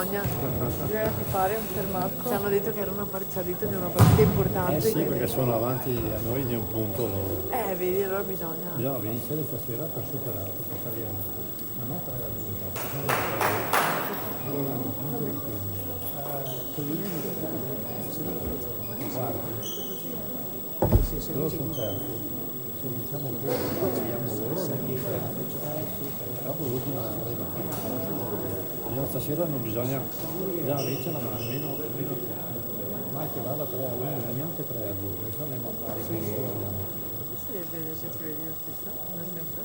bisogna. Bisogna fare un fermarco. Ci hanno detto che era una partita importante. Sì, perché sono avanti a noi di un punto loro. Vedi, allora bisogna. Bisogna vincere stasera per superare, per salire. Ma non 3 a 2. Loro sono certi. Se vinciamo questo, paghiamo loro, dopo l'ultima stasera non bisogna vincere, ma almeno mai che vada 3 a 1, neanche 3 a 2, adesso andiamo a fare con loro, andiamo. Se ci vedi lo stesso, nel senso.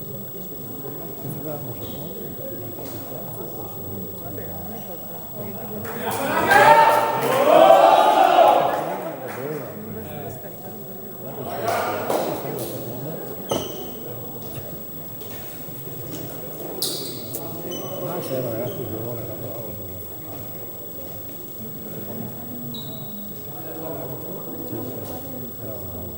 Se ci guardano secondo, Va bene, non mi importa. C'era ragazzi giovane, era bravo. Sì, era bravo.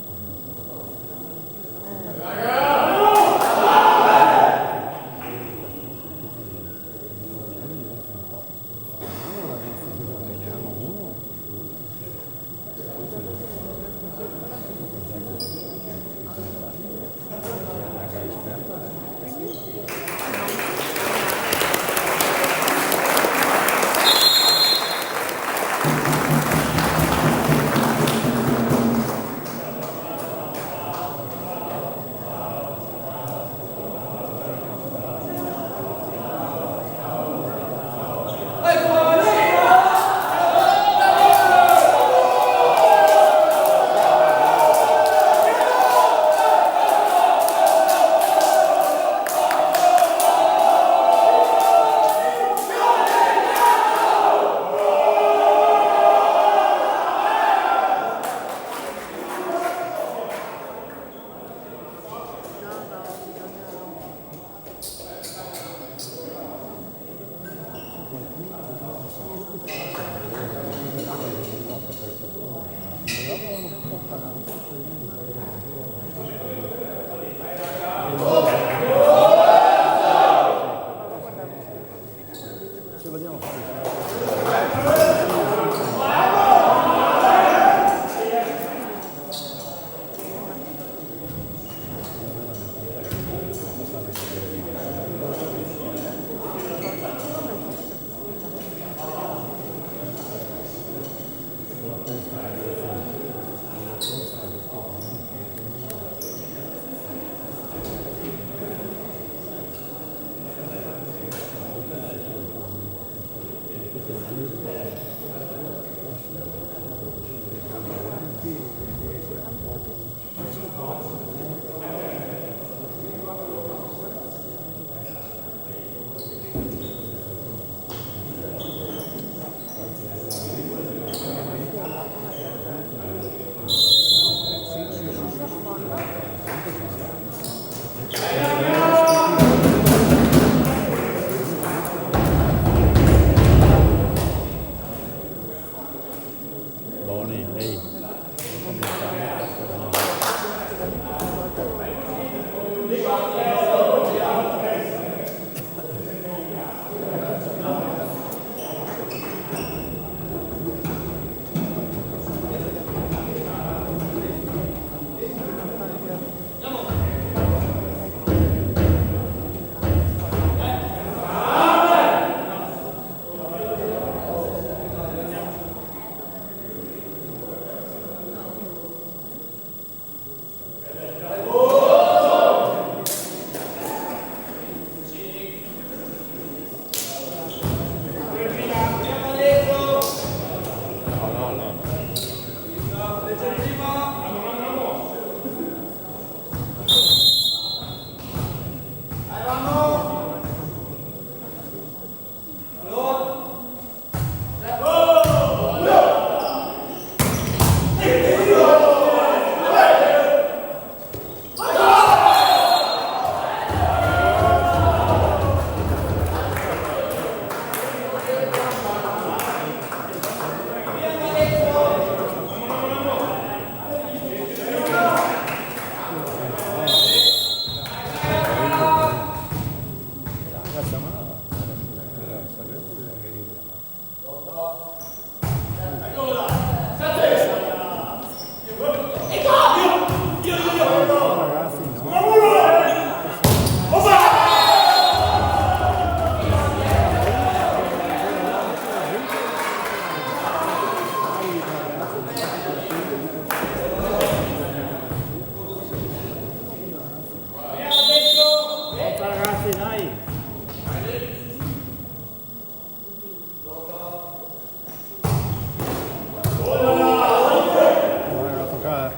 Guarda, a toccare.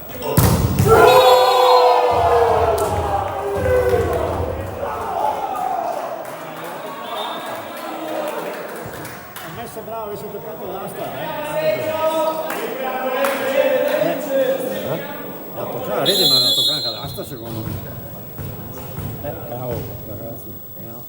Ha messo bravo, avesse toccato l'asta. La toccare la rete, ma la toccare anche l'asta secondo me. Cavolo, ragazzi. No.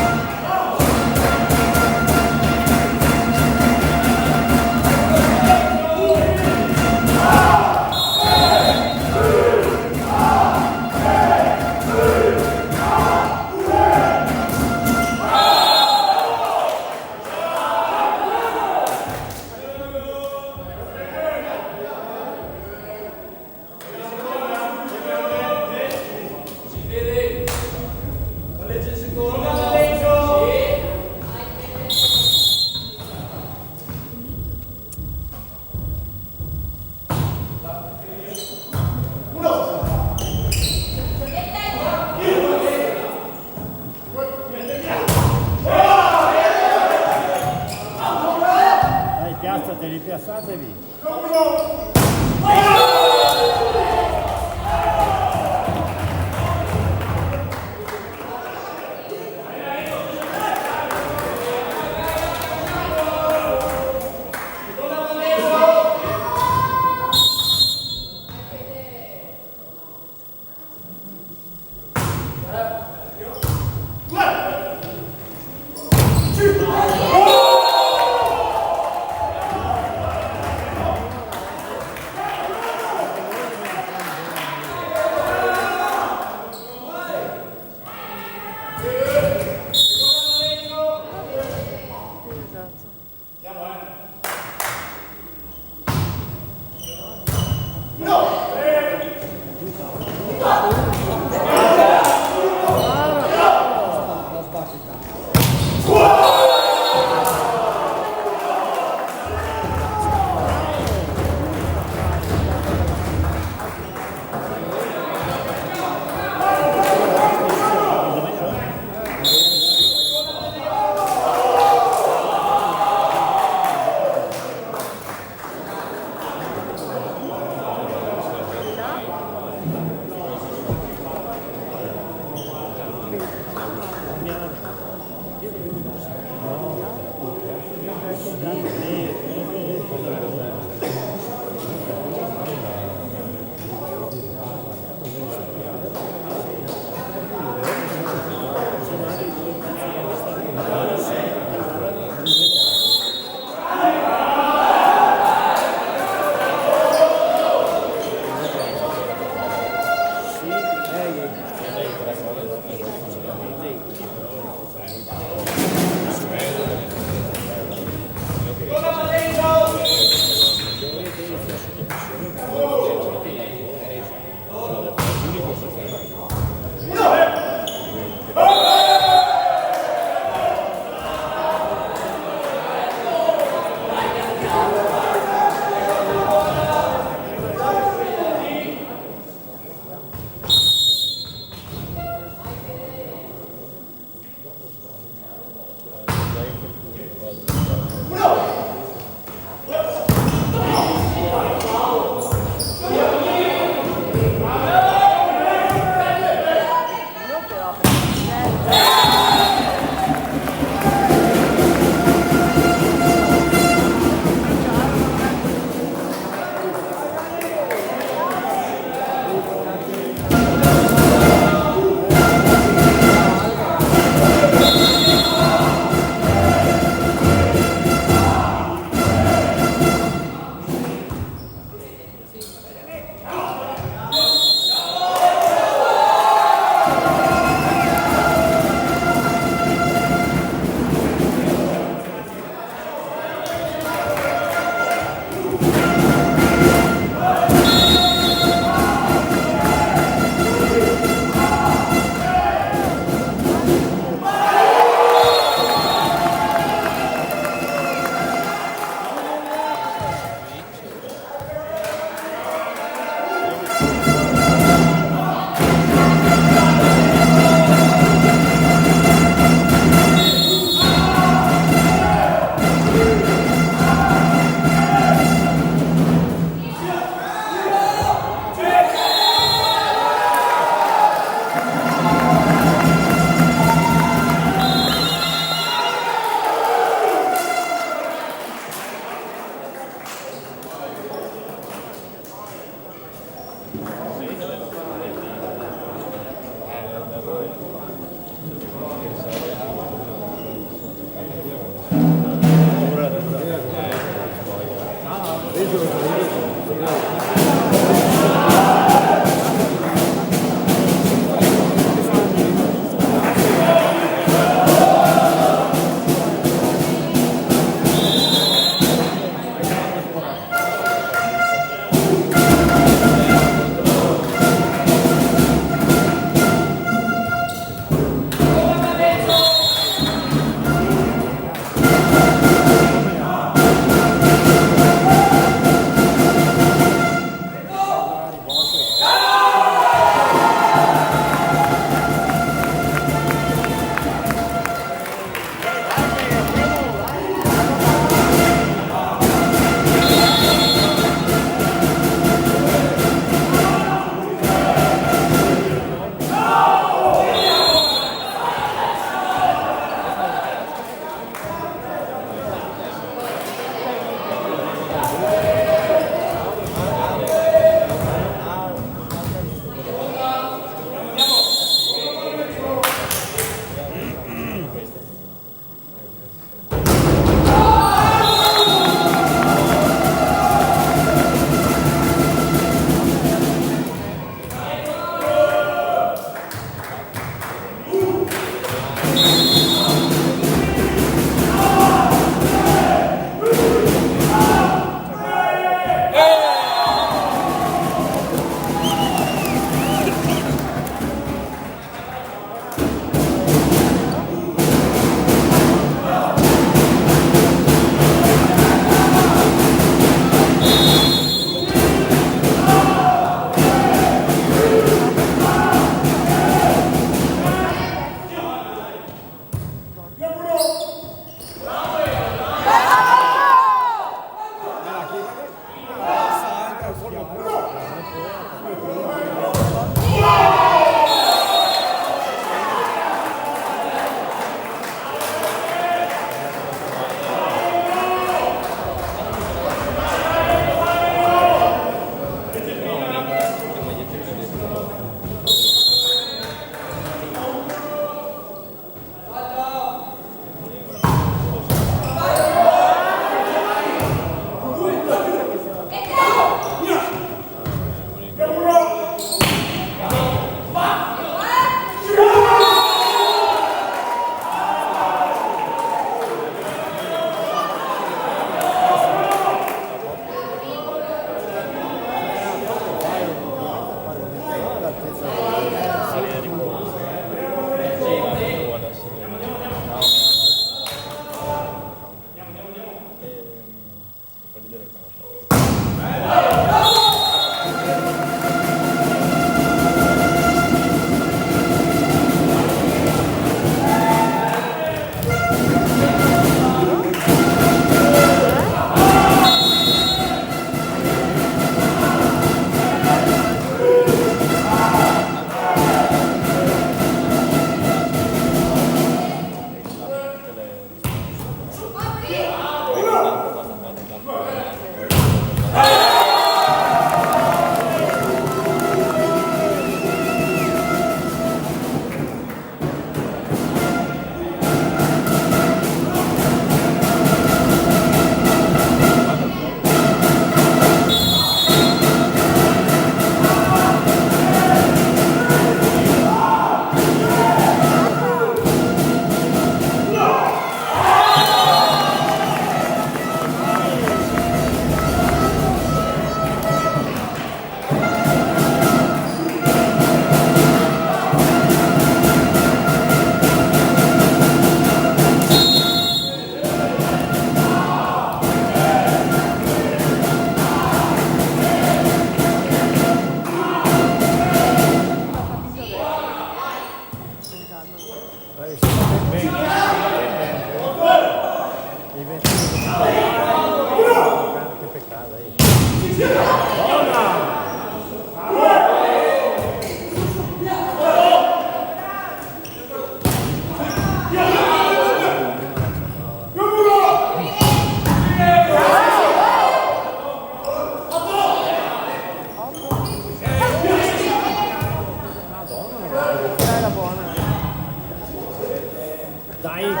Una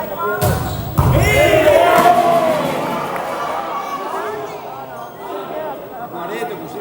rete così.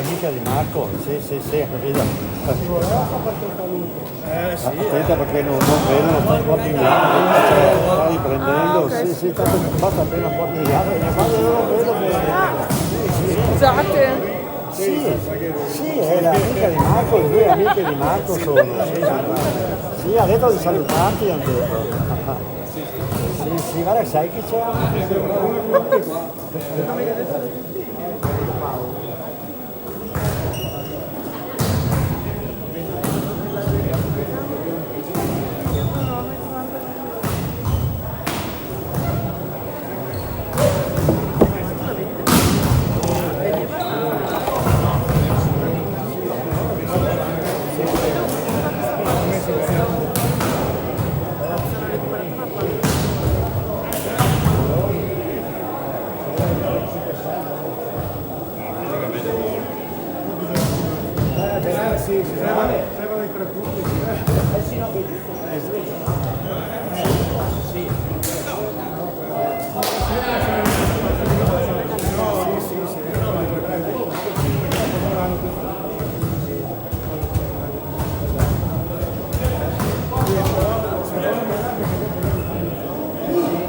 amica di Marco, sì, capito? Aspetta perché non vedono, sta un po' di là, sta riprendendo, sì, tanto basta appena un po' di là, perché quando io non vedo Scusate. sì, è l'amica di Marco, le due amiche di Marco sono, sì, ha detto di salutarti, hanno detto. Sì, guarda, sai chi c'è?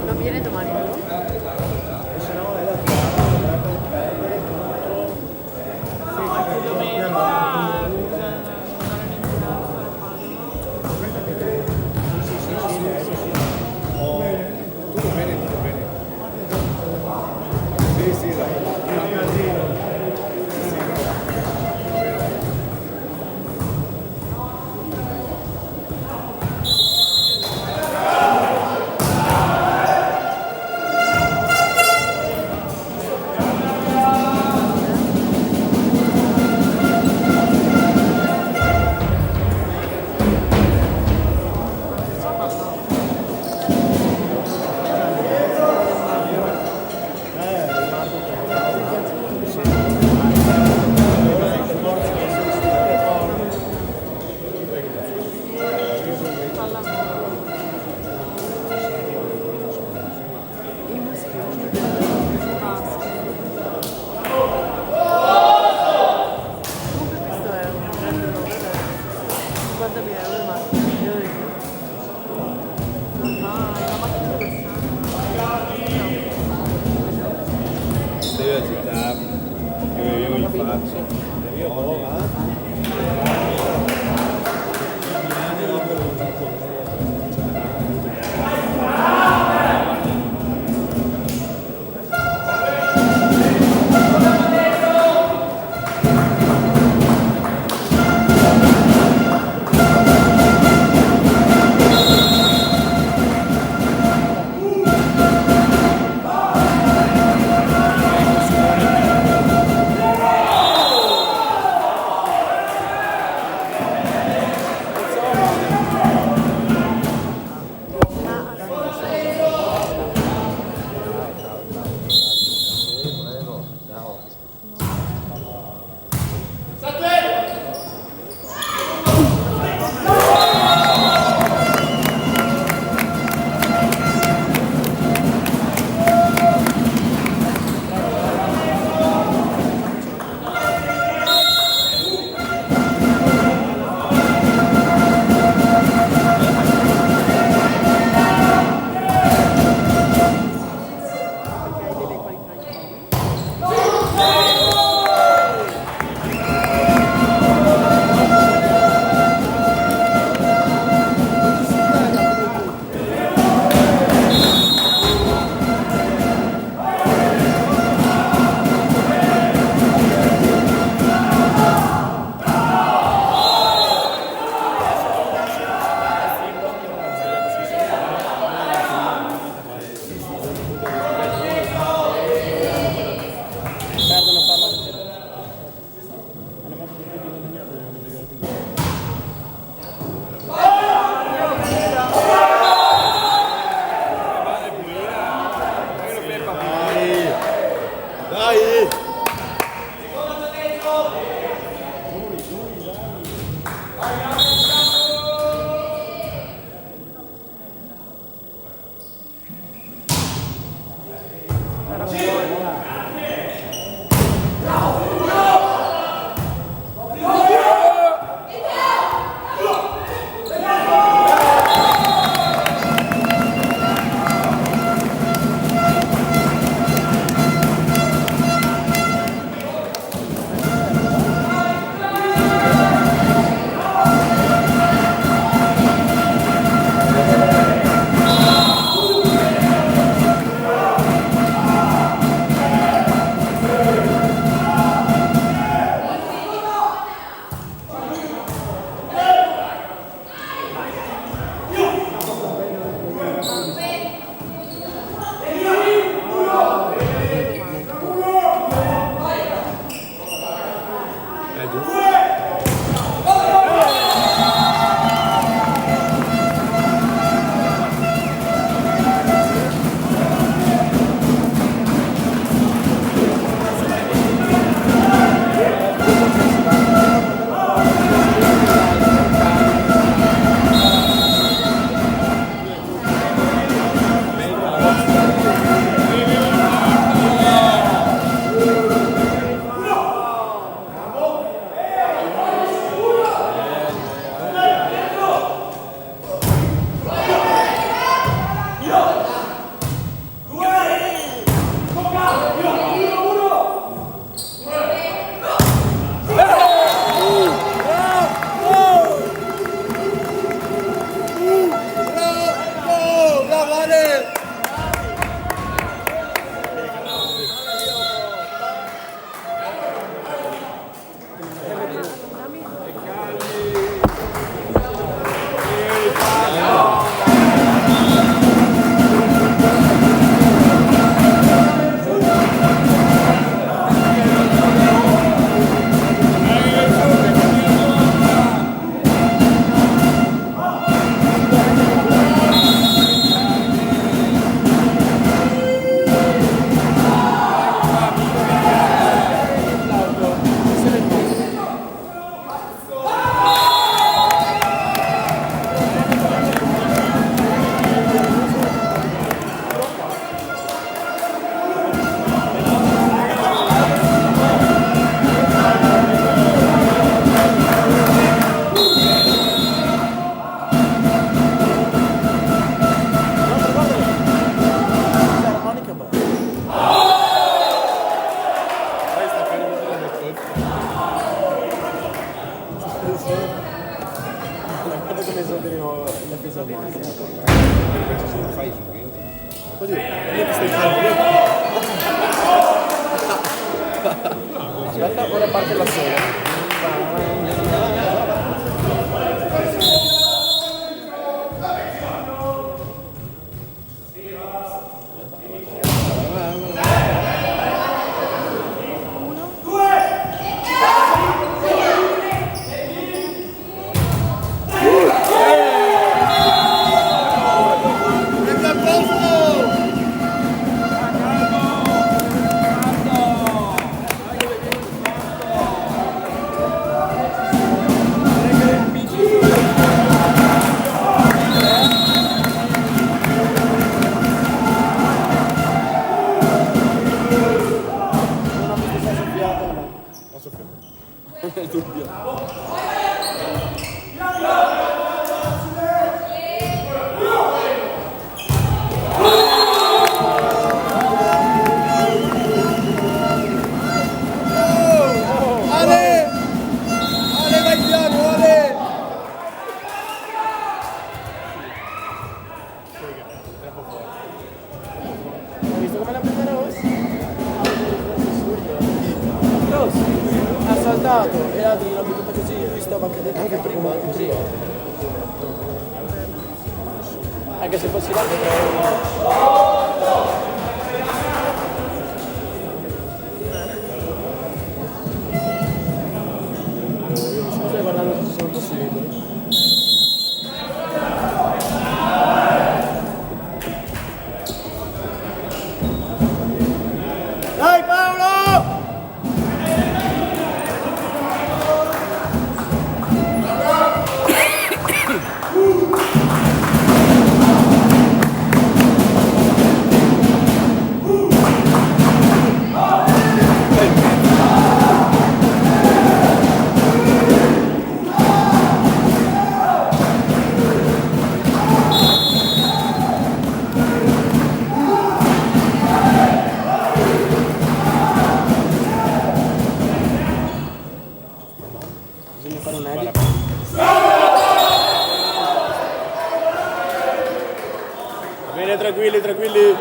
Non viene domani, no? Aspetta, ora parte la sera. E l'ha buttata così, lui stava cadendo anche prima, così. Anche se fossi là stai guardando se sono possibili. Dai Paolo! Bene, tranquilli, tranquilli.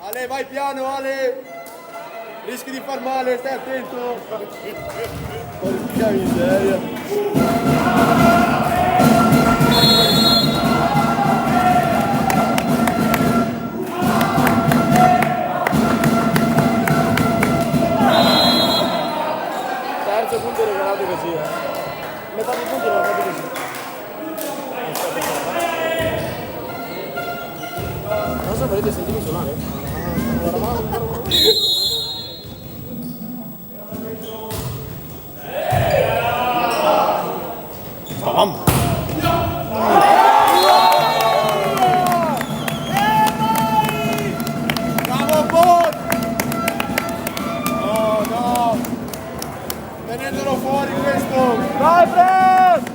Ale, vai piano, Ale! Rischi di far male, stai attento! Porca miseria! Terzo punto regalato così, metà dei punti l'ho fatto così. Non so, volete sentirmi suonare? Bravo, Bon! No, no! Tenetelo fuori questo! Dai, Fred!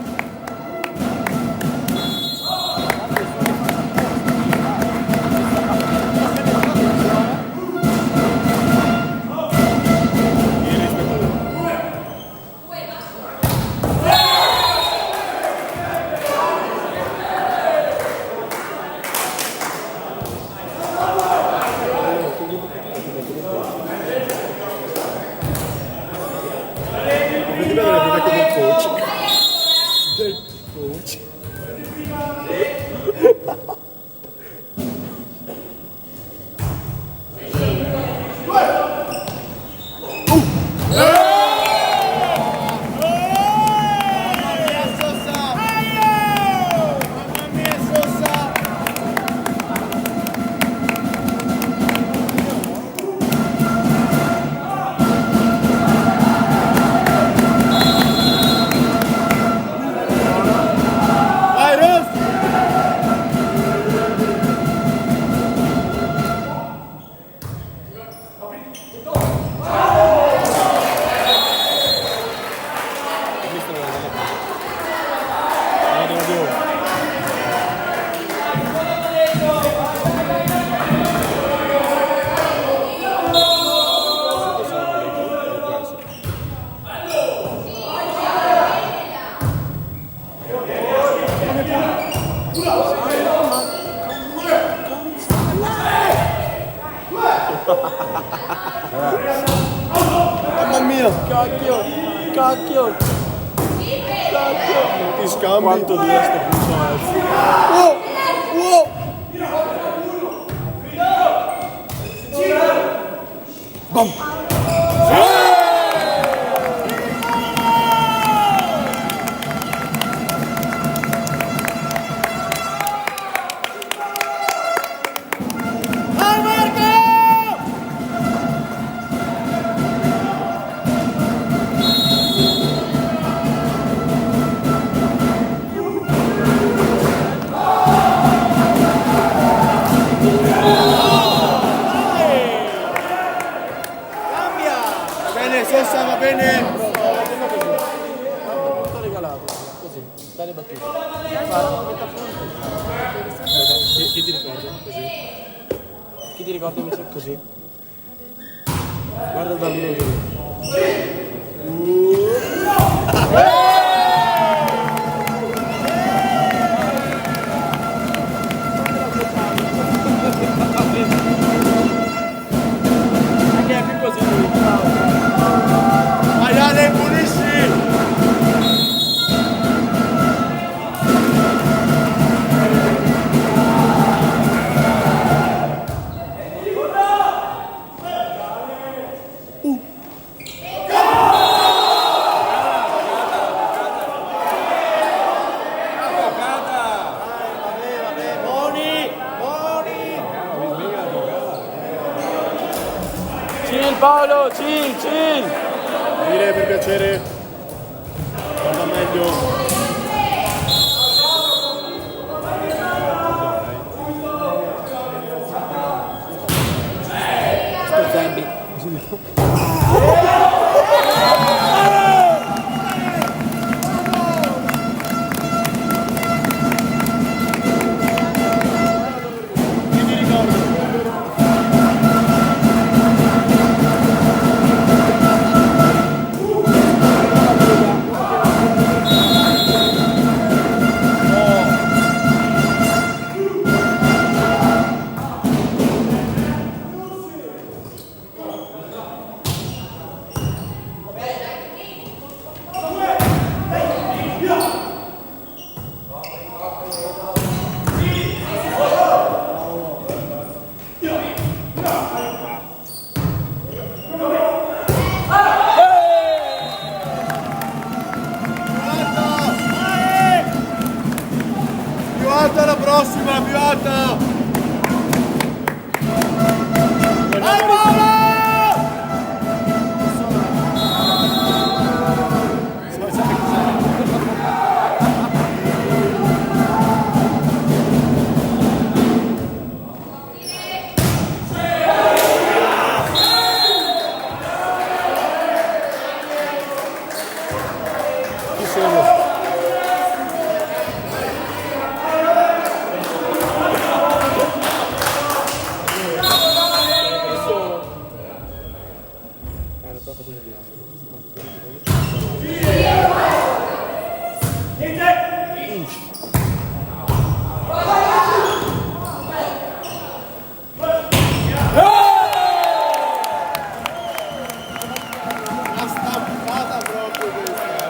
Mamma mia! Cacchio! Cacchio! Cacchio! Non ti scambi! Quanto dura sto puzzolezzo! Oh! Oh! Bam! Bene, Sosa, va bene! Punto regalato, così, dalle battute. Chi ti ricorda? Così. Chi ti ricorda invece così? Guarda il bambino lì. Anche è più così lui. Viale, pulisci! Chill Paolo, chill, chill! Dire per piacere. Guarda meglio. Sto Zambi. Chi ti ricorda? Più alta la prossima, più alta! Vai Paolo! Chi sono? La stampata proprio questa.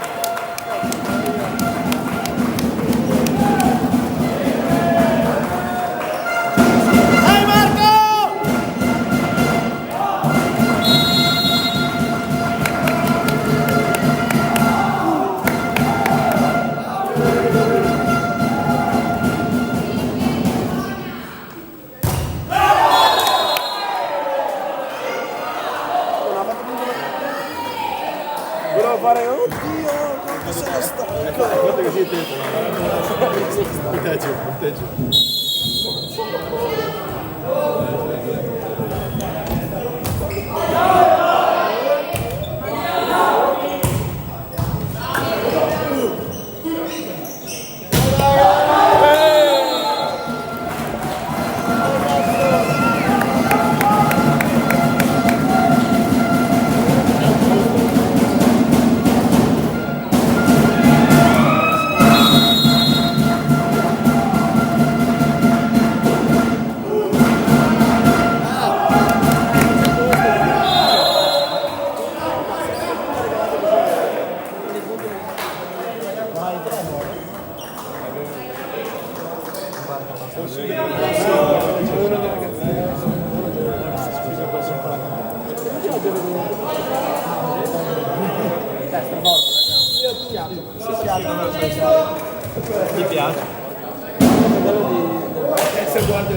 Vai Marco! Volevo fare, oddio, quanto sono stanco. Guarda che sei tempo. Punteggio. Mi piace. Se guardi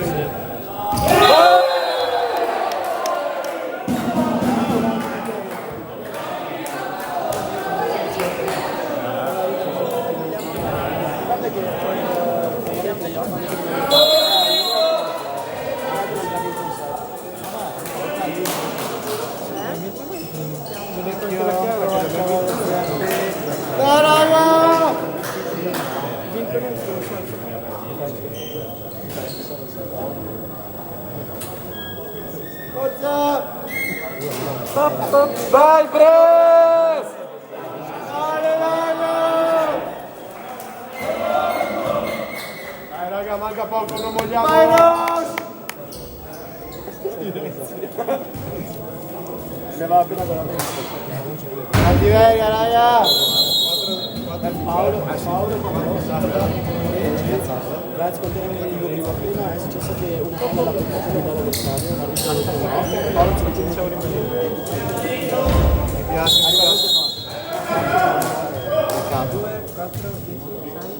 Vai Bres! Dai raga, manca poco, non vogliamo. Vai Ross! Ne va appena con la Cattiveria, raga! Paolo, grazie per tenere il prima è successo che una palla l'ha toccata di dallo stadio, ma risultato no. Paolo ci diciamo rimanere. Mi piace, mi piace. Peccato. 2, 4, 10, 6.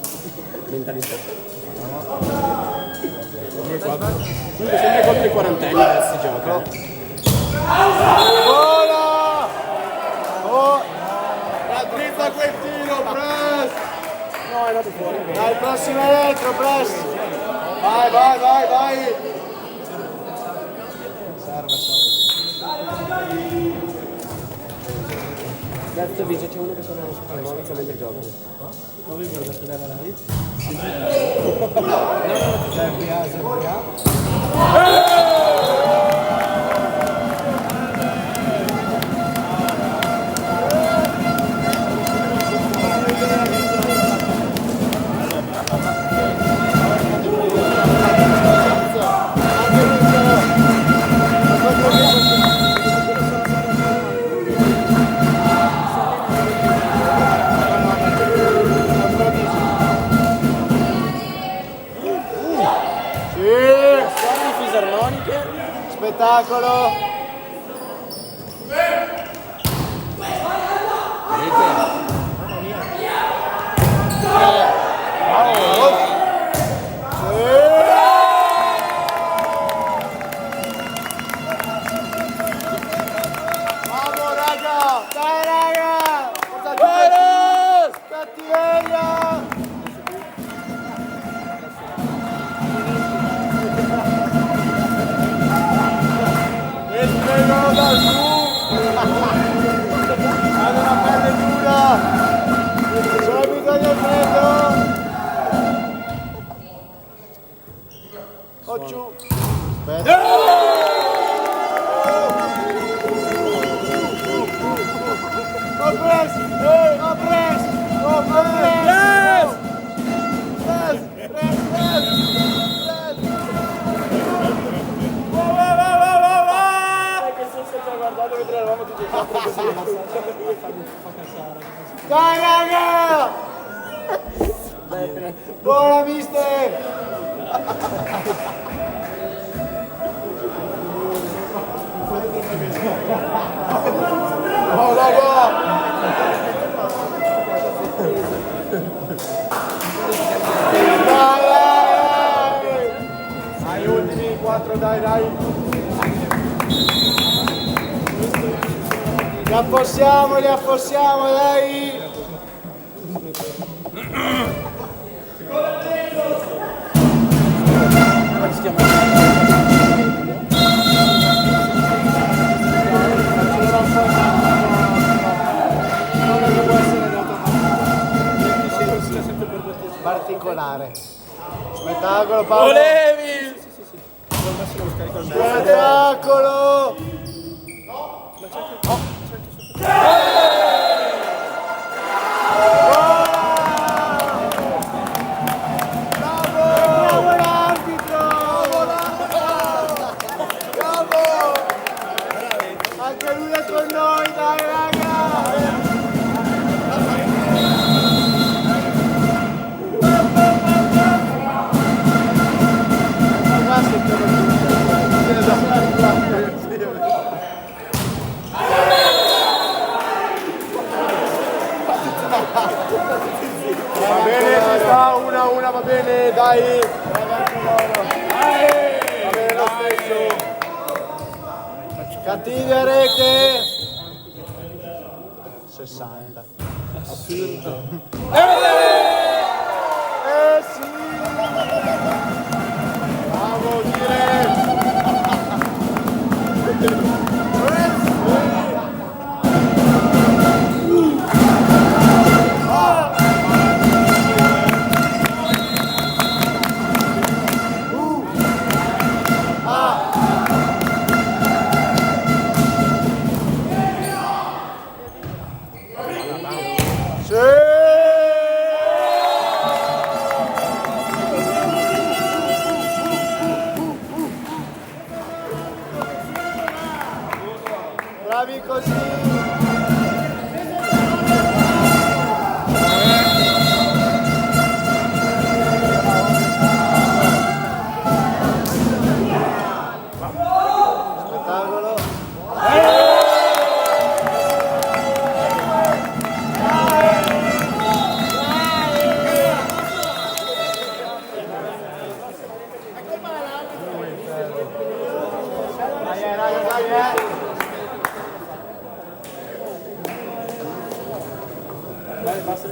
Mentalità. Comunque sempre contro i quarantenni si gioca. Vola! Oh! Raddrizza quel tiro, press! No, è andato fuori. Dai, prossimo dentro, press! Vai, vai, vai, vai! Serve. Grazie Vice, c'è uno che sono super mentre gioco. Non vi guarda per la live? Serbia. Suoni fisarmoniche. Spettacolo! Vamos raga! Dai raga! Cattiveria! Vengono dal su! Hanno una pelle dura! Sono abituati al freddo! Oh giù! Aspetta! Oh press! Oh press! Oh press! Press! Press! Dai raga! Buona mister! Oh raga! Dai! Ai ultimi 4, dai, dai! Li affossiamo, dai! Come si chiama? Particolare. Spettacolo Paolo! Volevi! Spettacolo! Bravo l'arbitro! Bravo! Anche lui è con noi, dai raga! bene, dai! Va bene lo stesso! Cattivi a rete! 60. Assurdo. Sì! Bravo, dire! Bravi così! Spettacolo!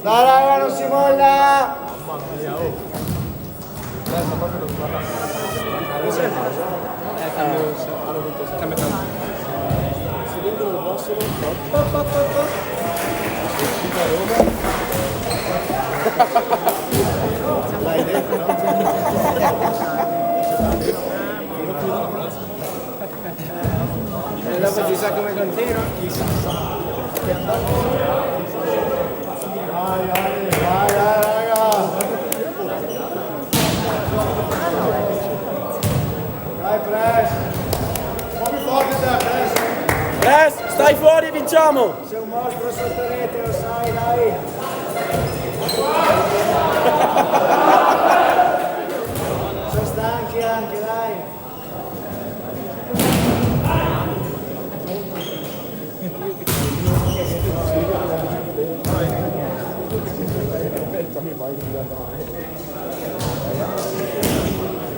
Dai raga, non si molla! Se vengono lo possono. L'hai detto, no? E dopo chissà come continua. Vai, raga! Dai, press! Un po' più forte te, press! Press, stai fuori e vinciamo! Sei un mostro sotto rete, lo sai, dai. Sono stanchi anche, dai.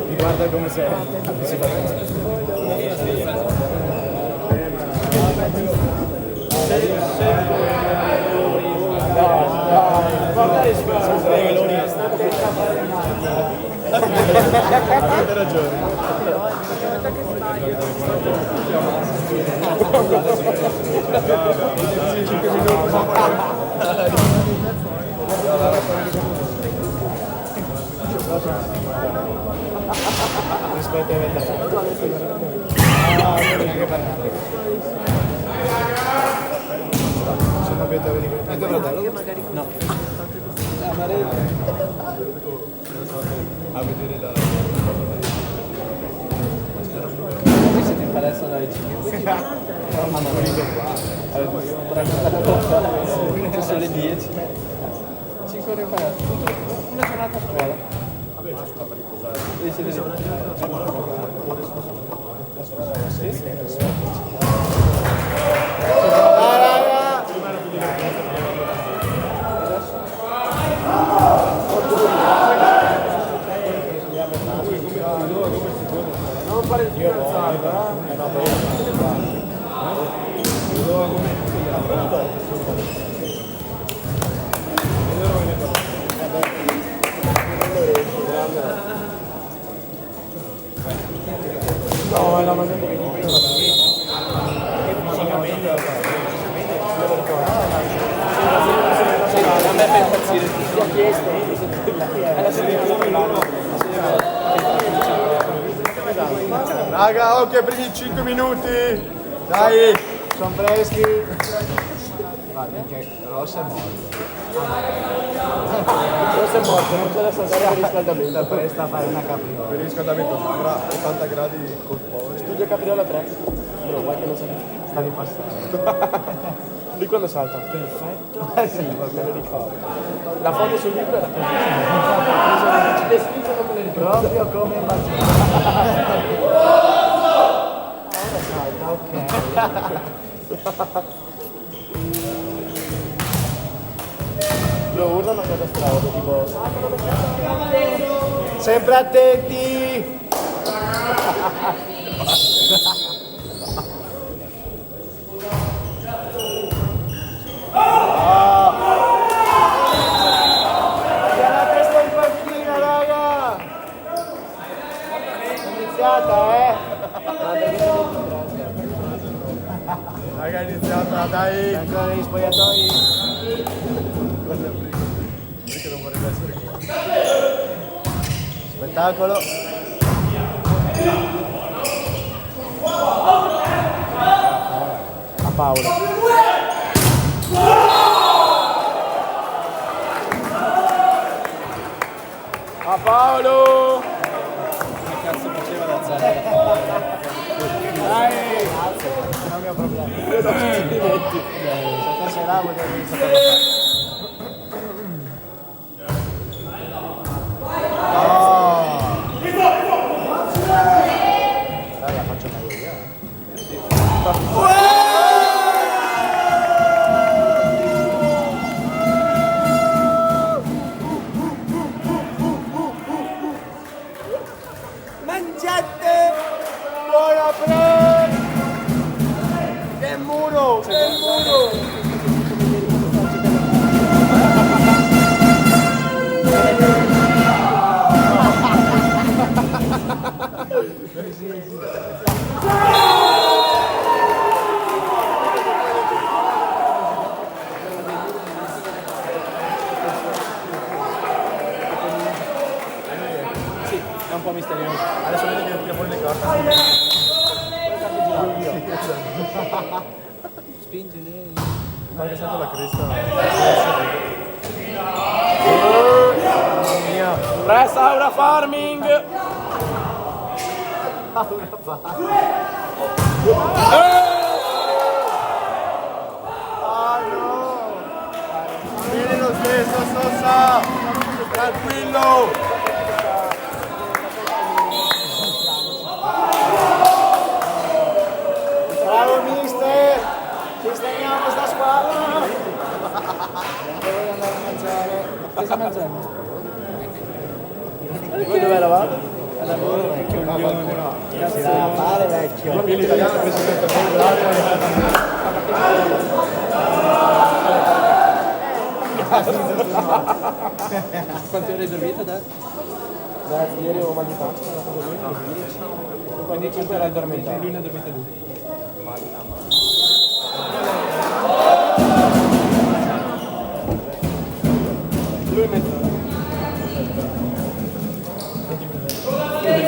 Mi guarda come sei. Avete ragione. Rispetto ai vent'anni. Se non avete No. a vedere la... Voi siete in palestra dalle 5? Ah, ma venite qua. Sono le 10. 5 ore in palestra. Una giornata a scuola. E siete Non fare il fidanzato, no, è la maggiore che a me fa impazzire. Ti ha chiesto. È la settimana. raga, occhio ai primi 5 minuti. Dai, Sono freschi. Guarda, che Rossa è morto. Rossa è morto, non c'è da saltare per riscaldamento. Presta a fare una capriola. per il riscaldamento sembra 80 gradi col povero. Studio Capriola 3. No, guarda che lo so. Sta ripassando. Lui quando salta? Perfetto. Sì, me lo ricordo. La foto sul libro era così. Le scritte non me le ricordo. Proprio come immaginavo. Ora salta, ok. Lo urlano a cosa strada, tipo... Sempre attenti! La testa in panchina, raga! È iniziata, Raga, è iniziata, dai! Ancora negli spogliatoi? Perché non vorrebbe essere qua? Spettacolo! A Paolo. A Paolo! Che cazzo faceva da zero? Dai! Non è un mio problema. Se sei là vuol dire che devi saperlo fare. Dai, la faccio meglio io. Mangiate! Buona Aprile! Che muro! Che muro! Sì, è un po' misterioso. Adesso vedi che tira fuori le carte. Spingere. Ma che è stata la cresta? Pressa Aura Farming! Ah no! Vieni lo stesso, Sosa! Tranquillo! Bravo mister! Sistemiamo questa squadra! Devo andare a mangiare. Cosa mangiamo? Voi dove eravate? Al lavoro, vecchio. Si deve fare, vecchio. L'italiano penso che Quante ore hai dormito adesso? Ieri avevo mal di pancia, sono andato a dormire 10. Quindi 5 era addormentato. Lui ne ha dormito 2. Lui mezz'ora.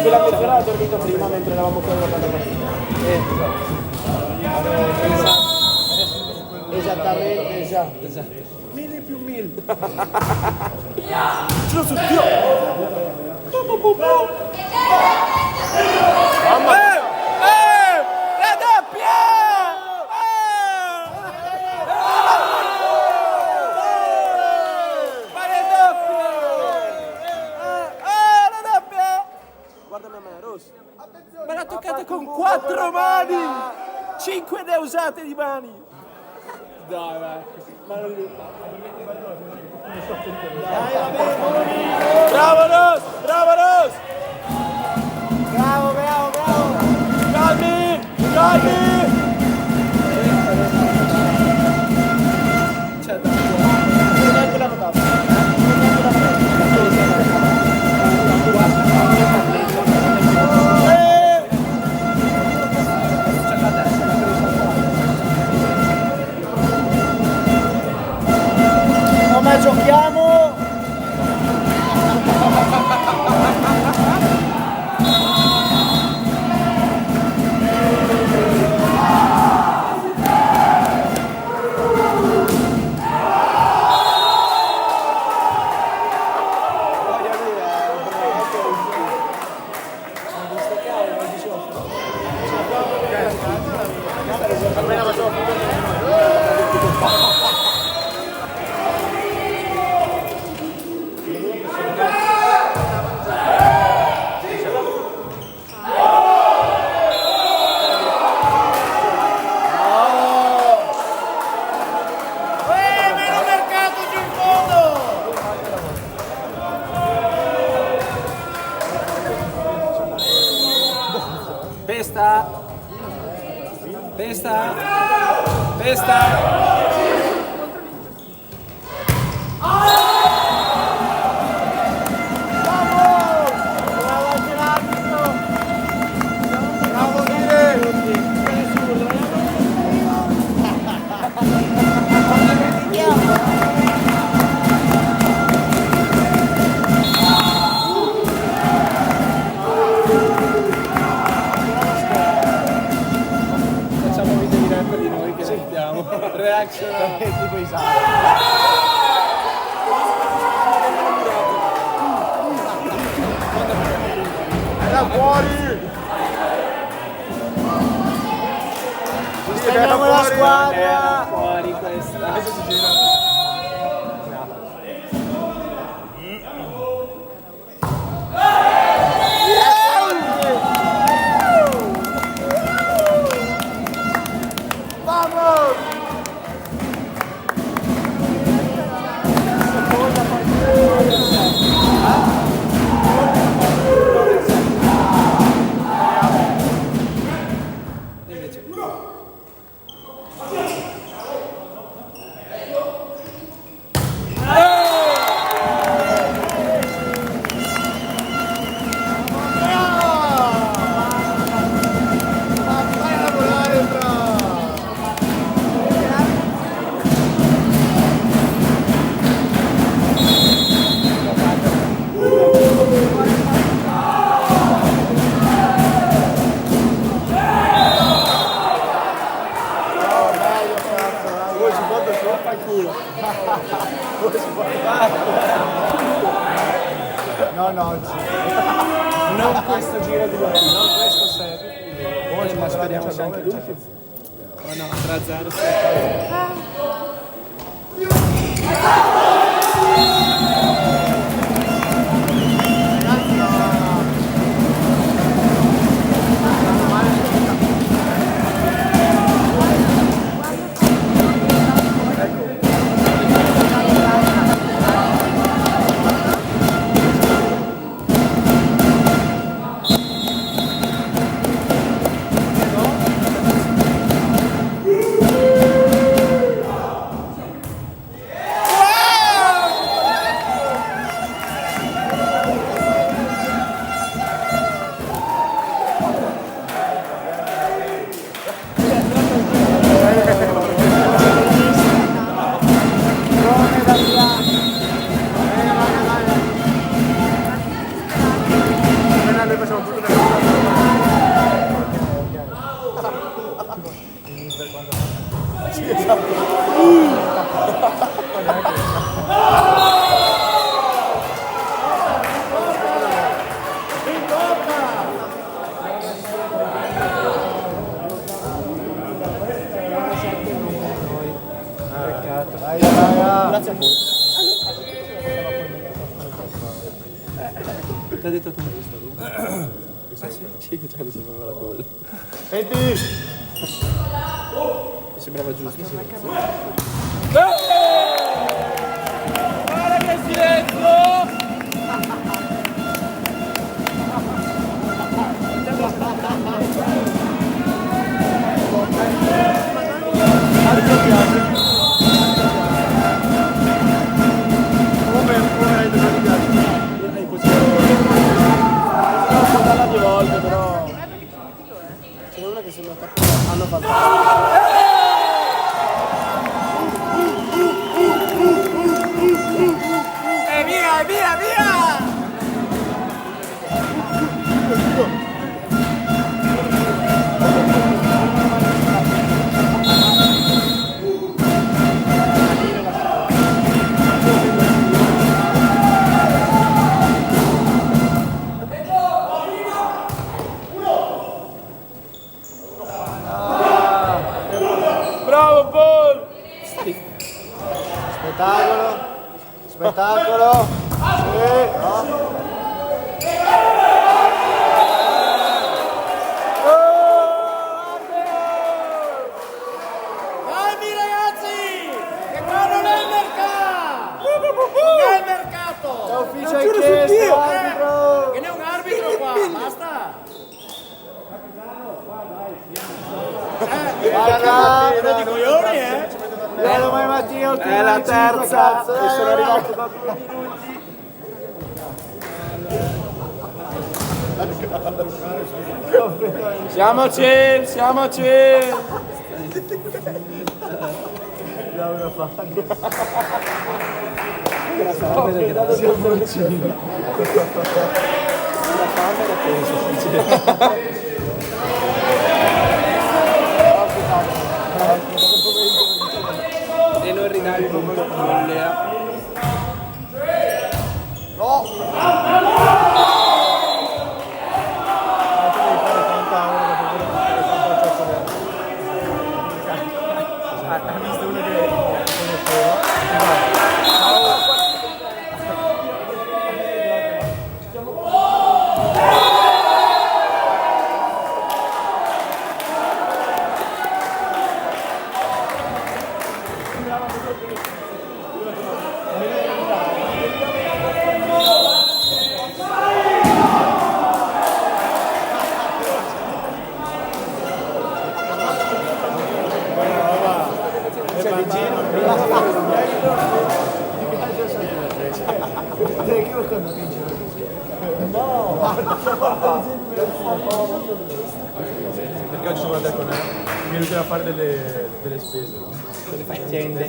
Quella mezz'ora ha dormito prima mentre eravamo con la Esattamente, esatto. 1000 più 1000. Ce l'ho sul Dio! La doppia! Ma le doppie! La doppia! Guardami a me, Rosso. Me l'ha toccata con 4 mani! 5 ne ha usate di mani! Dai, vai. Bravo Ros! Bravo Ros! Bravo, bravo, bravo! Calmi! Calmi! C'è da neanche la notata. Ma giochiamo! Testa! Testa! Facciamo video diretta di noi che sentiamo. Reaction tipo Isaac. Da fuori! Sosteniamo la squadra! Fuori questa. Adesso si gira. Non questo giro di Volley, non questo set. Poi ma speriamo sia anche l'ultimo. Oh no, 3-0. Grazie a voi. L'ha detto tu questo lui? Sì, che già mi sembrava la cosa. Senti! Mi sembrava giusto. Guarda che silenzio! Di volte però c'è una che sembra che hanno fatto E via, via, via! È la terza e sono arrivato da 2 minuti. Siamoci! E non ridare il punto Perché oggi sono andato con me, mi riuscivo a fare delle spese. Delle faccende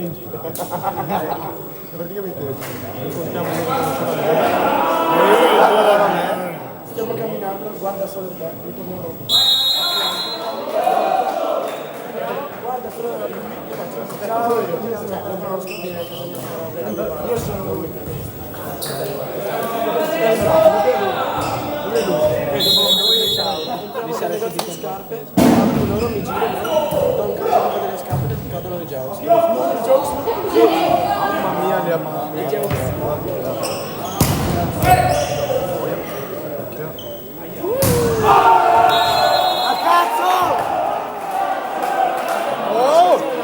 in giro. Praticamente incontriamo stiamo camminando, guarda solo il guarda solo ciao, io sono lui. Mi sarei le scarpe, loro mi girano, do un calcio delle scarpe e cadono le jokes. Mamma mia, le amamo. Le jokes. A cazzo! Oh!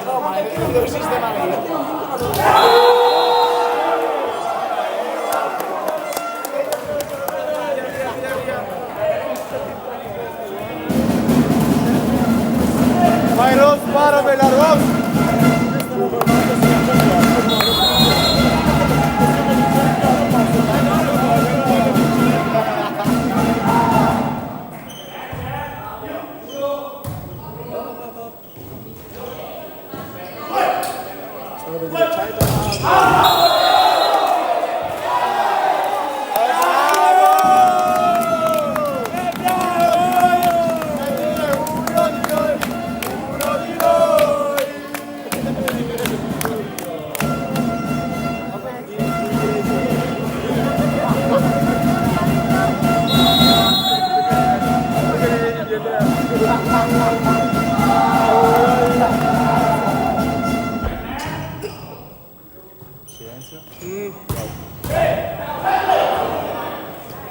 No, ma devo sistemare io. Vai Ros, paramela Ros!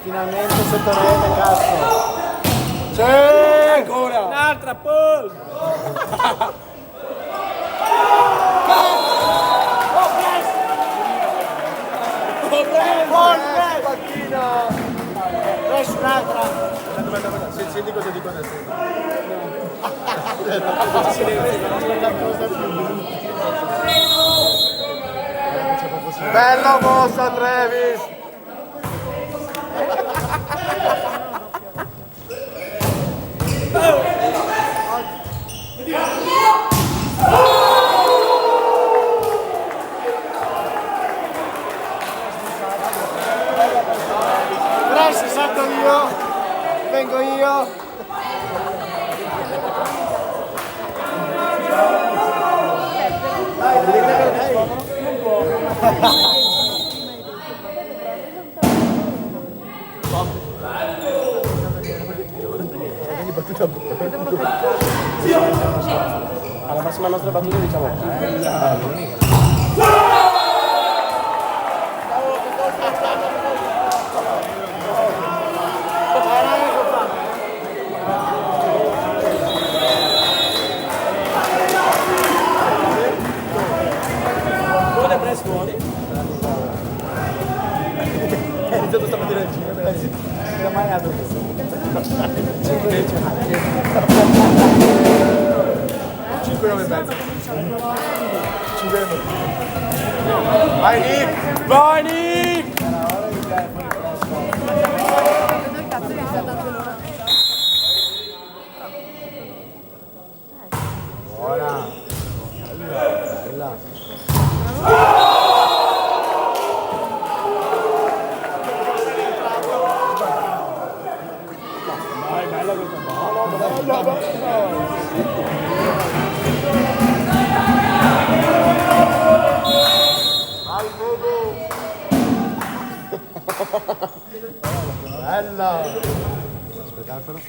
Finalmente sotto rete, cazzo! C'è ancora! Un'altra pull! Un'altra! Senti cosa dico adesso. Bella mossa Travis! Press, salto io, vengo io. Alla massima nostra battuta diciamo fuori. È iniziato stamattina Non ho mai dato questo. 5 9 e mezzo. 5 e mezzo. Vai Nick! Vai Nick! Dove cazzo vi sta dando l'ora? Buona. Bella. Vai, bella questa balla, bella. Al volo. Bella. Spettacolo.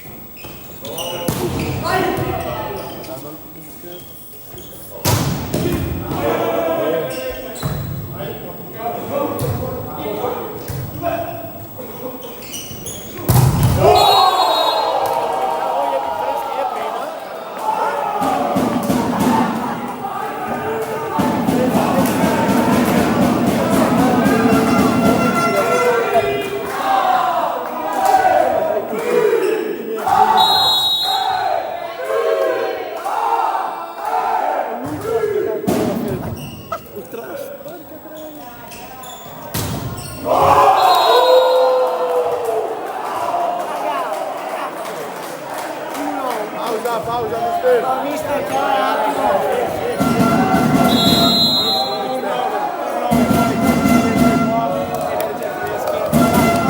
Pausa, mister.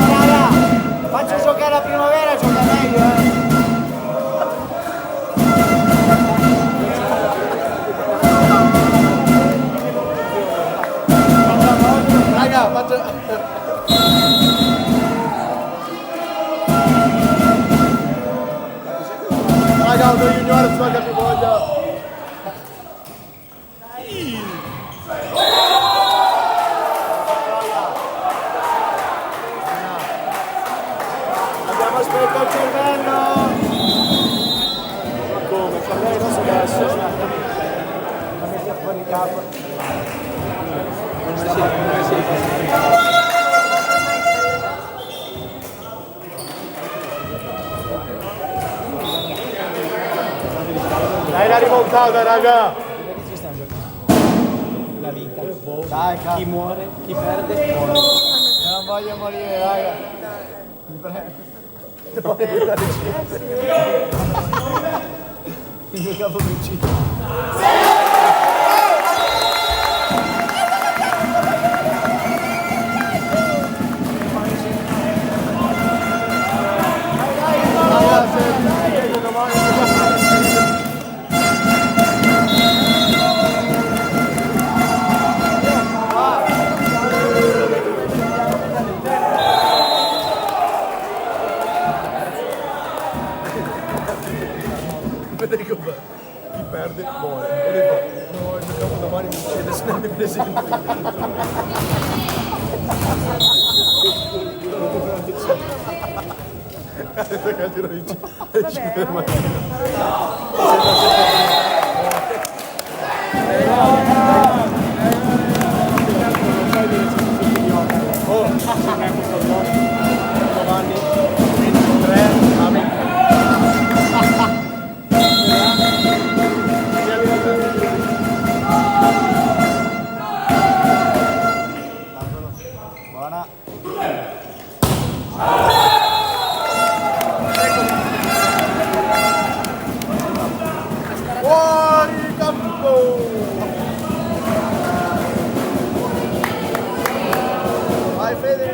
Raga, faccio giocare la primavera, gioca meglio, Raga, faccio... Raga, uno junior sbaglia più voglia. Abbiamo spento il cervello! Ma come? Il cervello adesso adesso. La metti fuori il capo. Dai la rimontata, raga! La vita. Dai, chi muore, chi perde, muore. Non voglio morire, raga. Mi prego. Il mio capo mi uccide. Vedete come chi perde muore. E lui fa, no, giochiamo domani mi uccide, se non mi presento. Adesso che altri lo dice, alle 5 del mattino. Oh, Giovanni, 23, amen. Buona. Fuori campo! Vai Fede!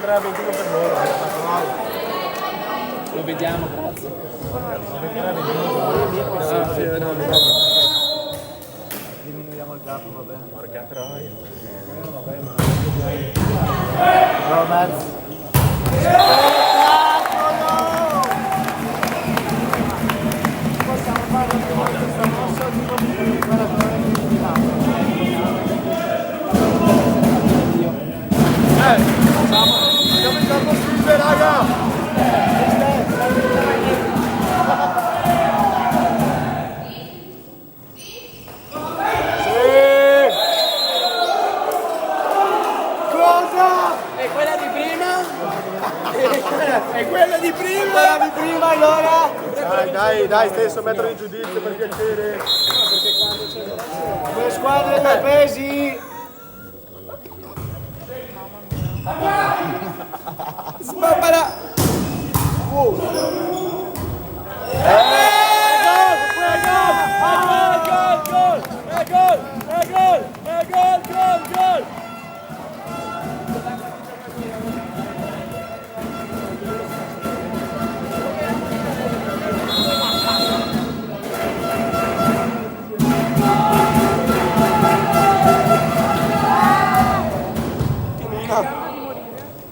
Per loro, Lo vediamo, grazie. Diminuiamo il gap, va bene. Porca troia. No, mezzo. Possiamo fare una volta questa mossa tipo il giocatore che è dai, stesso metro di giudizio per piacere. Due squadre, due pesi. Sbabbala! Gol!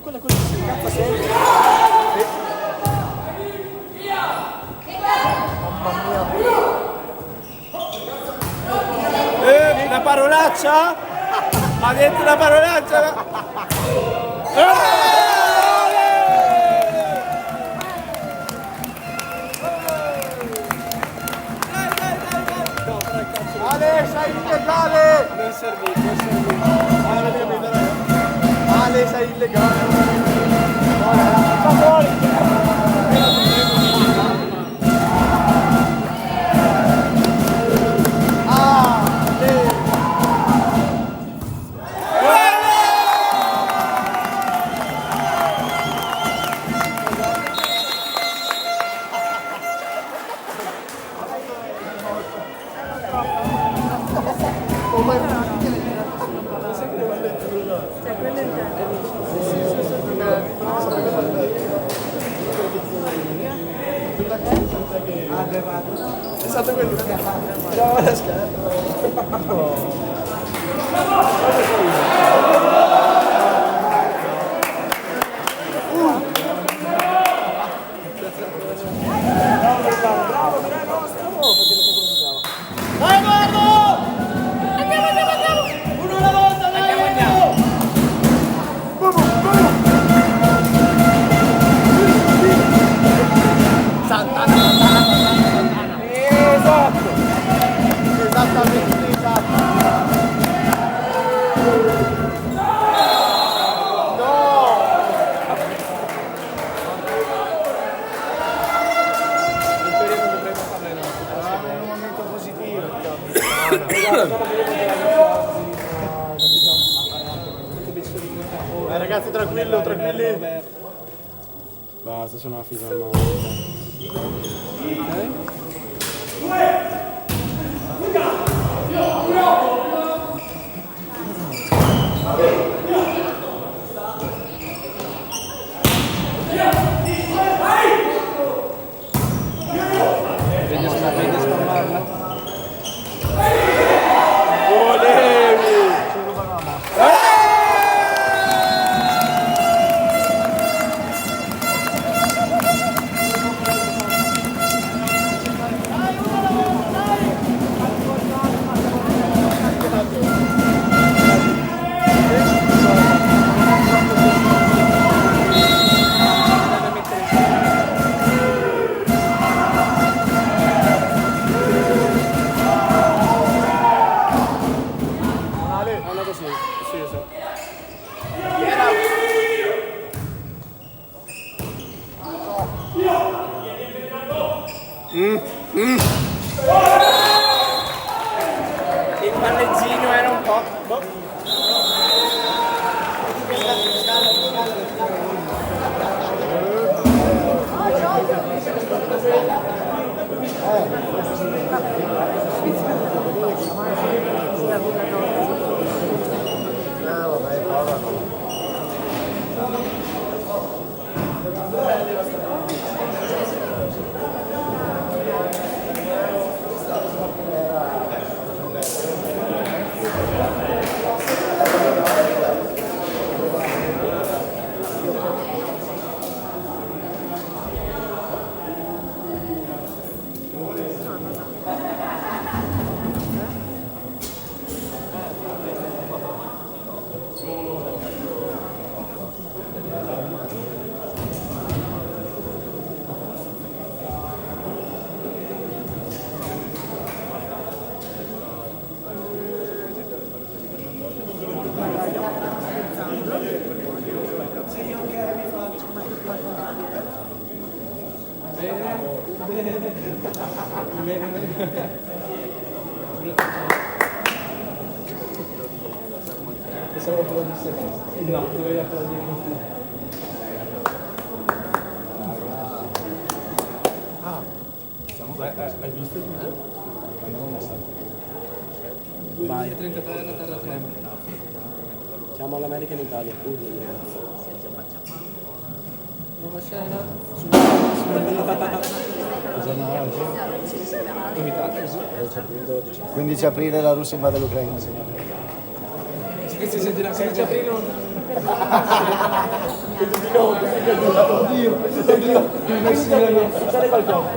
Quella così si incazza sempre. Una parolaccia? Ha detto una parolaccia? Ale, sei illegale! Non servito, non servito. Ale, sei illegale! Fa fuori. È stato quello che tirava la scarpa. Esattamente, esatto. Ragazzi, tranquilli. Basta, sono una fisa al mano. Vedi spammarla? Il palleggino era un po'. Pensavo applaudisse. No, dovevi applaudire. Hai visto il video? Vai. 33 alla terra trema. Siamo all'America in Italia. Nuova scena. Cosa no oggi? Invitato così. 15 aprile la Russia invade l'Ucraina. Che si sentirà 15 aprile non... Succede qualcosa.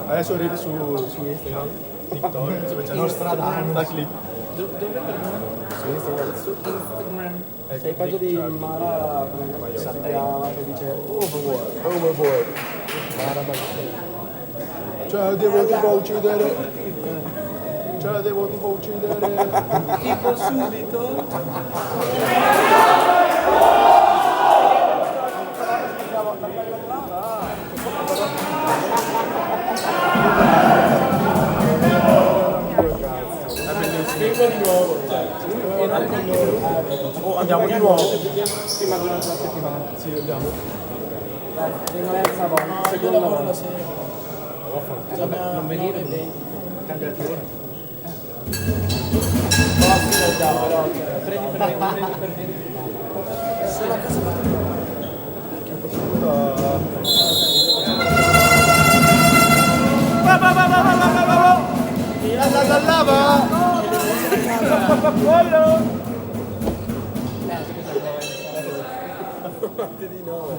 Adesso ridi su Instagram, TikTok, dove c'è la clip. Su Instagram. Sei peggio di Mara Sappiava che dice Overboard. Cioè devo tipo uccidere. tipo subito. Spingo di nuovo. Oh, andiamo di nuovo. Sì, ma durante la settimana. Sì, andiamo. Rinnovenza volta. Seconda volta. Non venire. Cambia turno. Però prendi per me. Sono a casa. Tirata dall'ava! Di 9.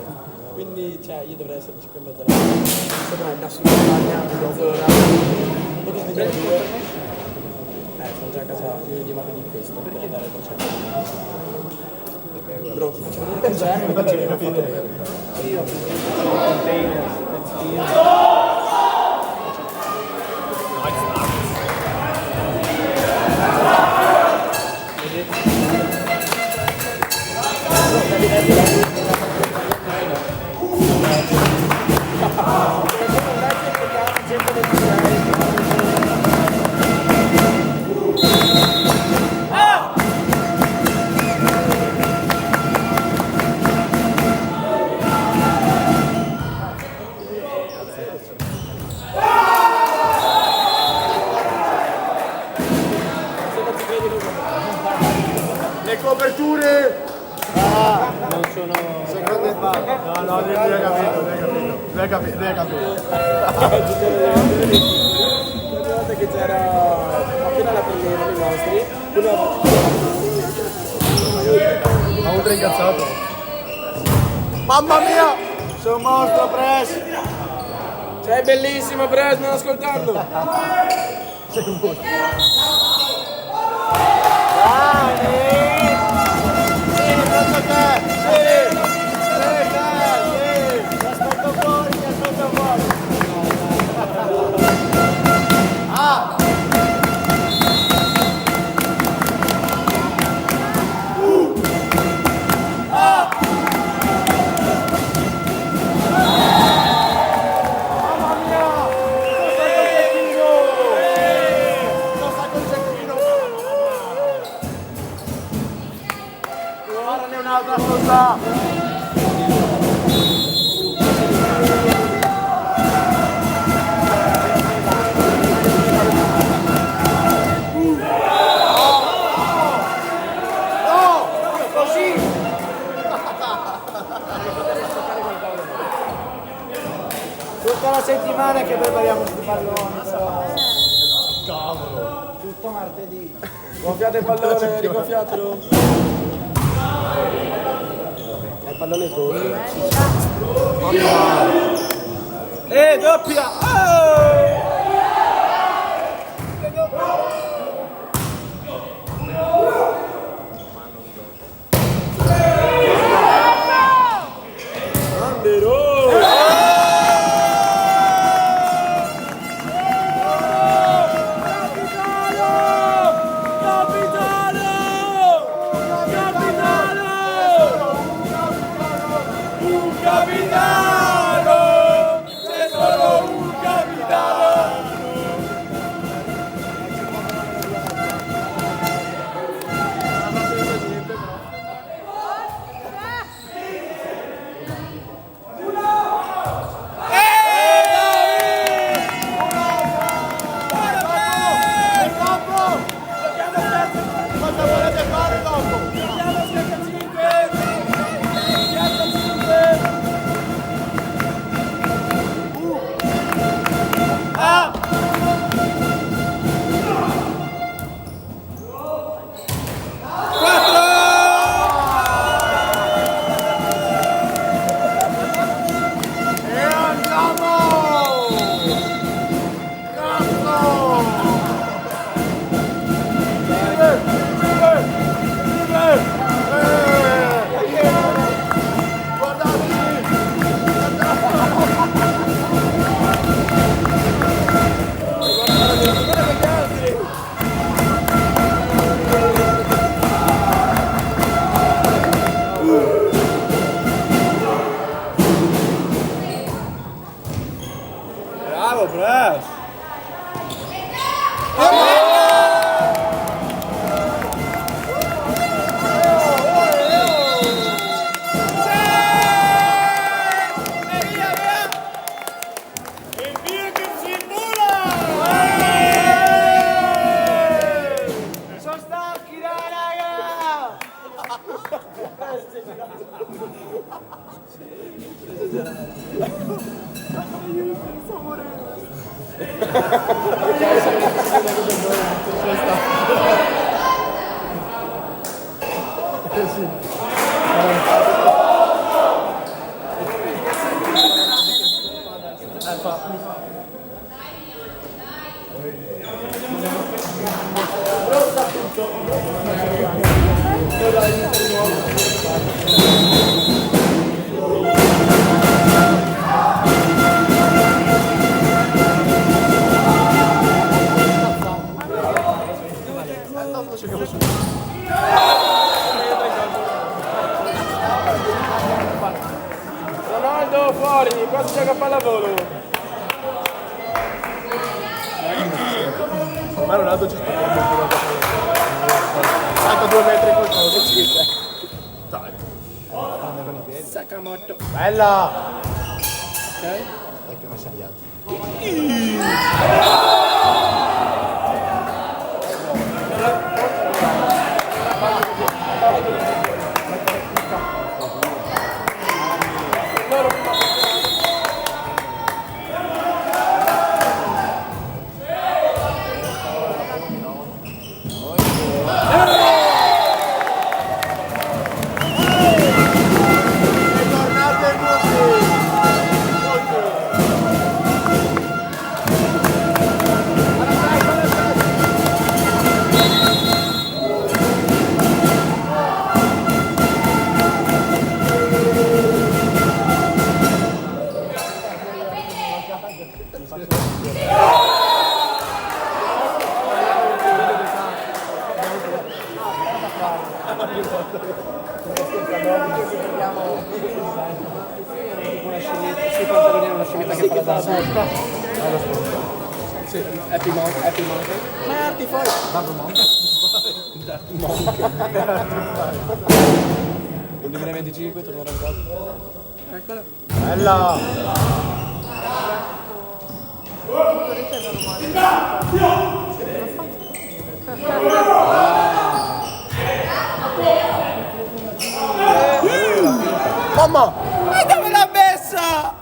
Quindi cioè io dovrei essere 5 e mezza alla fine. Sembra una assolutamente mezz'ora. Potete dire due. Sono già a casa lunedì martedì questo per andare al concerto. Bro, ti faccio vedere il concerto, mi faccio vedere. Io ho preso container, Le coperture! non sono... Secondo e fa. No, non hai capito. Una volta che c'era appena la prendeva dei nostri, una Ma oltre incazzato. Mamma mia! Sei un mostro, Press! sei bellissimo, Bres, non ascoltarlo! Sei un mostro. Tutta la settimana che prepariamo questi palloni, però. Cavolo. Tutto martedì. Gonfiate il pallone, rigonfiatelo! Il pallone è dove? Doppia! Capitano! C'è solo un capitano! Bravo, press! Ronaldo fuori, qua si gioca a pallavolo. Ma Ronaldo ci sta salta 2 metri col coso, ci sei. Dai. Sakamoto. Bella! Ok? È che non sei altro. Sì, Happy Monkey. Merti fuori! Babbo Monkey. Nel 2025 tornerà in casa. Eccola. Bella! Mamma! E dove l'ha messa?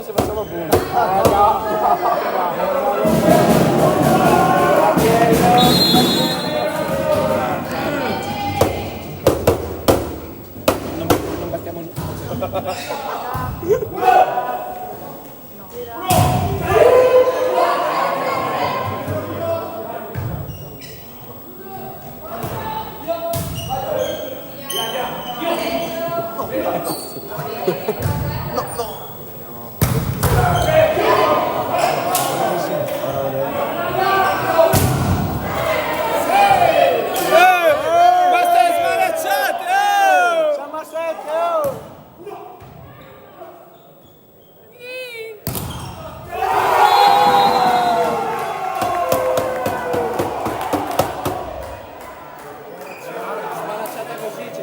se facciamo punti. Non battiamo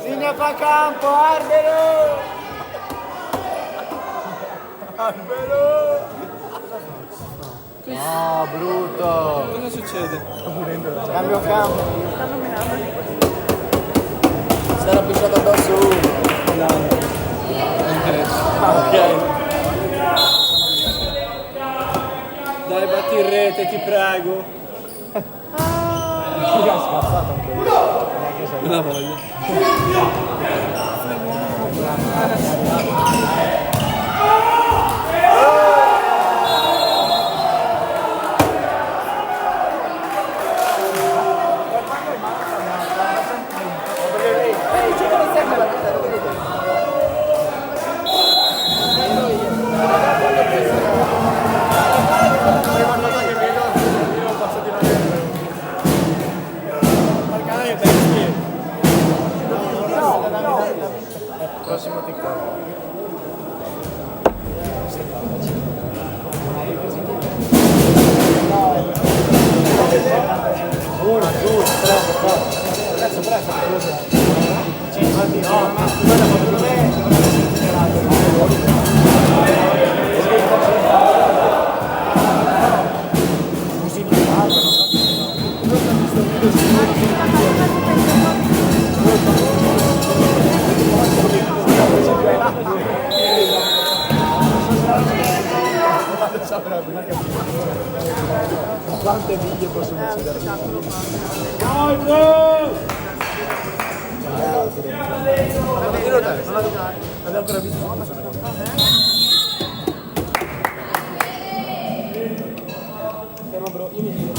Linea fa campo, Arbelo! No, brutto! Cosa succede? Cambio campo! Stanno menando. Si era pisciato addosso uno. No. Non interessa. Ok. Dai, batti in rete, ti prego. Chi ha scazzato anche lui? Neanche se Non la voglio. Prossimo TikTok. Uno, due, tre, quattro. Presto, presto. Sì, infatti no, ma guarda, secondo me così mi parlo, non so. Quante miglia possono uccidere? Non è ancora visto? Fermo bro, io mi dico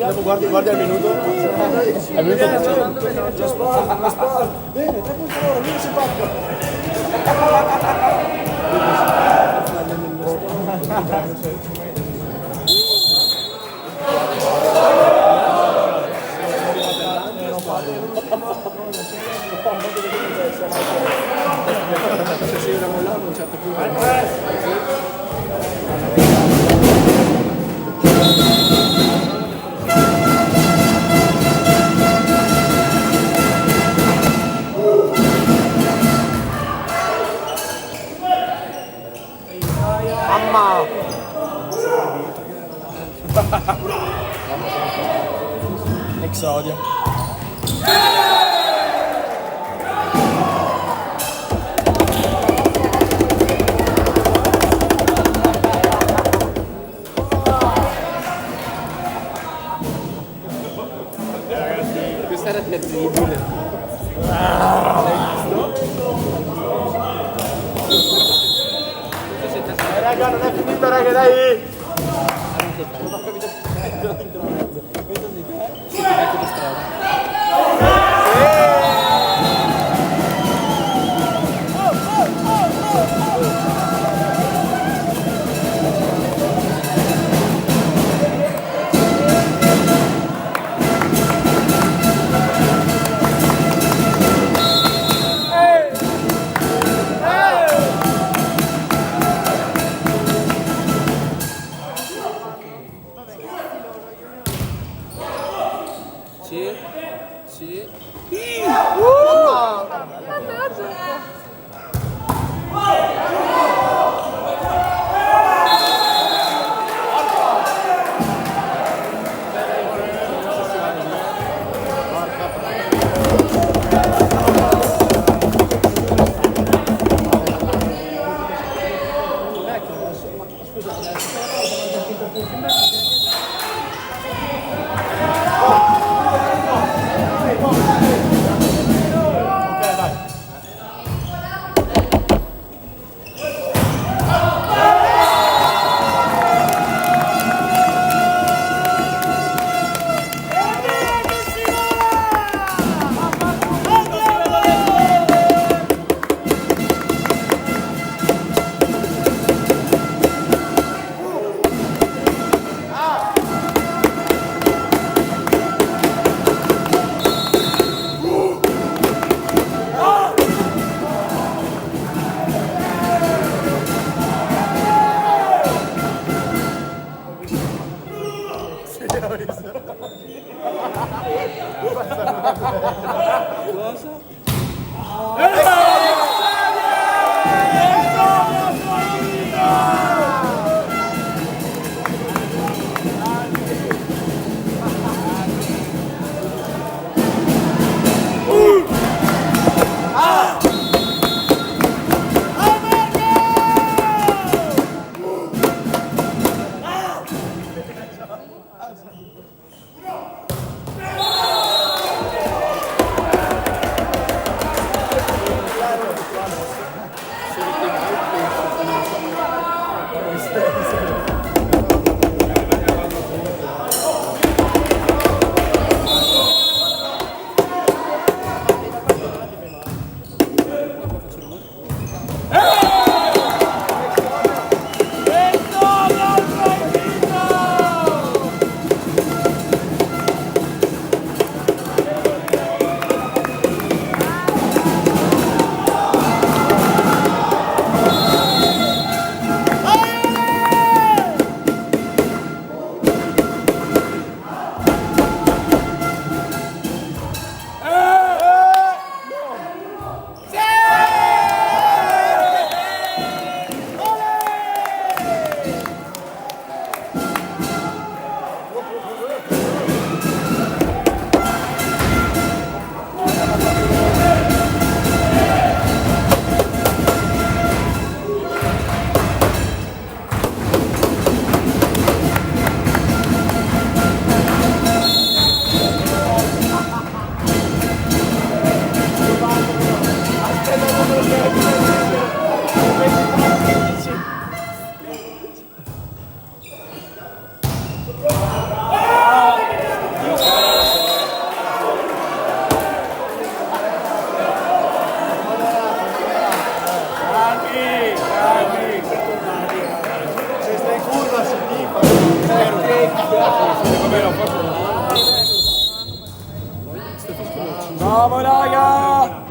Dopo guardi il minuto. È minuto. C'è sport. Bene, 3 punti loro, lui si se si era mollato a un certo punto. Mamma! Exodia. Questa era terribile. Raga, non è finito, raga, dai! Non ho capito perché non entro in mezzo. Questo di te, si ti mette di strada. Sì. Bravo raga!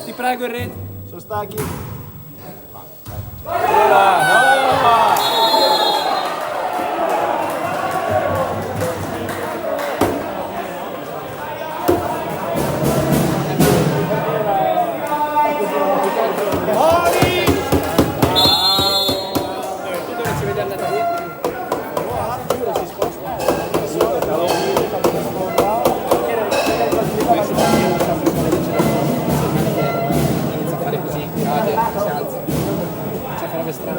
Ti prego il red. Sono stanchi?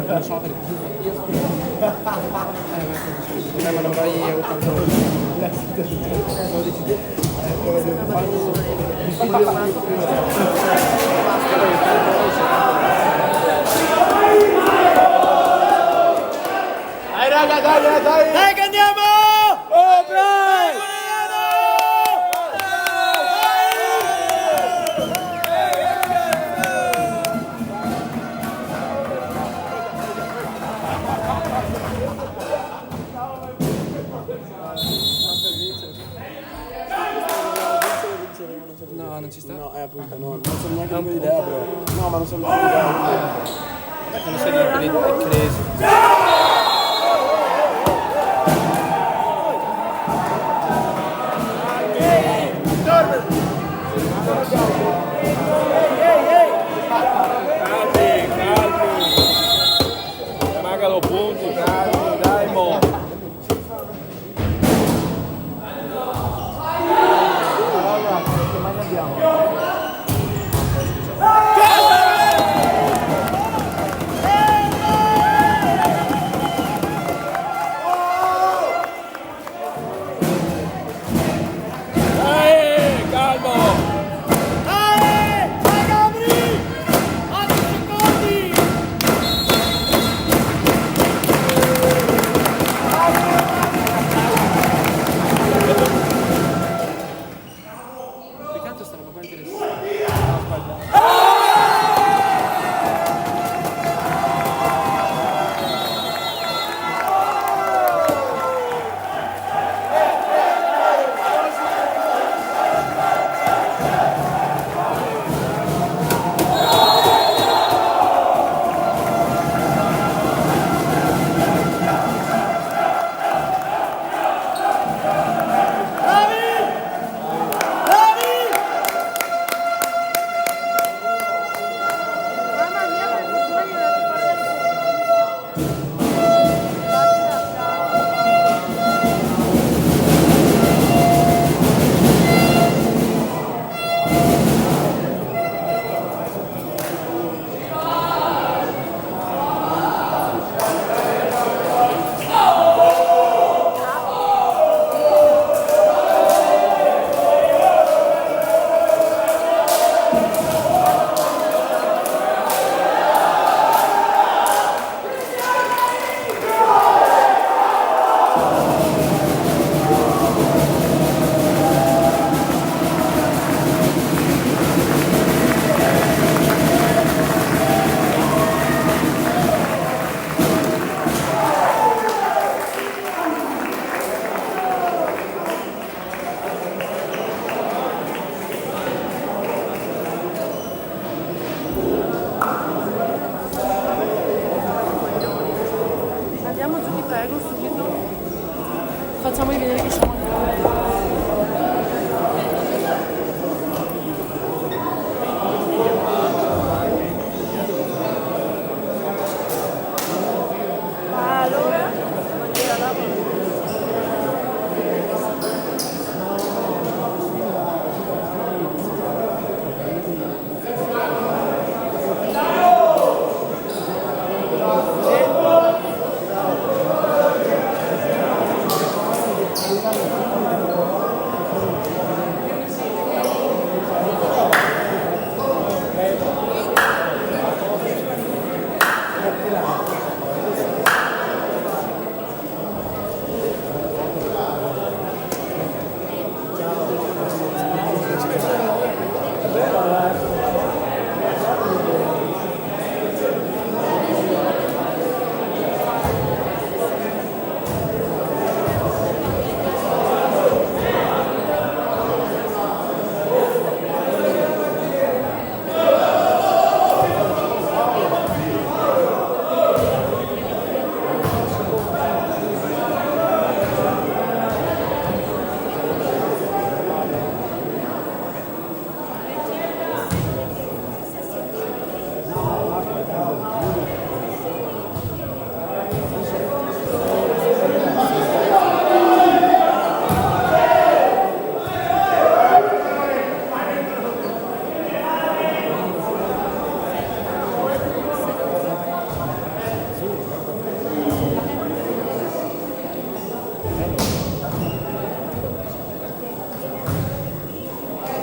Non so perché io ma non vai 80 Dai raga, dai che andiamo! Oh, bravo! No, non ci sta. No, appunto, no, non so neanche quell'idea però. No, ma non so neanche l'idea. Non sei neanche lì, è crazy. Calmi. Mancano punti, calmi, dai mo.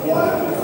Viale.